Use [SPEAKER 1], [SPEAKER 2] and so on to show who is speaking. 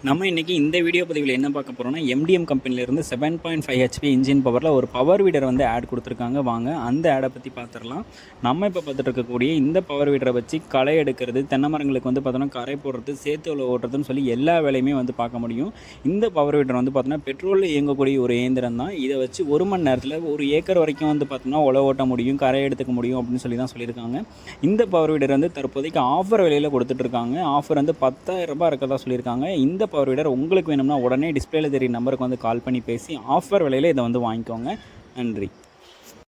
[SPEAKER 1] நம்ம இன்றைக்கி இந்த வீடியோ பதிவில் என்ன பார்க்க போகிறோம்னா எம்டிஎம் கம்பெனிலேருந்து 7.5 ஹெச்பி இன்ஜின் பவரில் ஒரு பவர் வீடர் வந்து ஆட் கொடுத்துருக்காங்க. வாங்க அந்த ஆடை பற்றி பார்த்துடலாம். நம்ம இப்போ பார்த்துட்டு இருக்கக்கூடிய இந்த பவர் வீடரை வச்சு களை எடுக்கிறது, தென்னை மரங்களுக்கு வந்து பார்த்தோன்னா கரை போடுறது, சேத்துல ஓட்டுறதுன்னு சொல்லி எல்லா வேலையுமே வந்து பார்க்க முடியும். இந்த பவர் வீடர் வந்து பார்த்தோன்னா பெட்ரோலில் இயங்கக்கூடிய ஒரு இயந்திரம் தான். இதை வச்சு 1 மணி நேரத்தில் 1 ஏக்கர் வரைக்கும் வந்து பார்த்தோன்னா உழவு ஓட்ட முடியும், கரை எடுத்துக்க முடியும் அப்படின்னு சொல்லி தான் சொல்லியிருக்காங்க. இந்த பவர் வீடர் வந்து தற்போதைக்கு ஆஃபர் விலையில் கொடுத்துட்ருக்காங்க. ஆஃபர் வந்து 10,000 ரூபாய் இருக்கதா சொல்லியிருக்காங்க. இந்த பவர் வீடர் உங்களுக்கு வேணும்னா உடனே டிஸ்பிளேல தெரியும் நம்பருக்கு வந்து கால் பண்ணி பேசி ஆஃபர் விலையில் இதை வந்து வாங்கிக்கோங்க. நன்றி.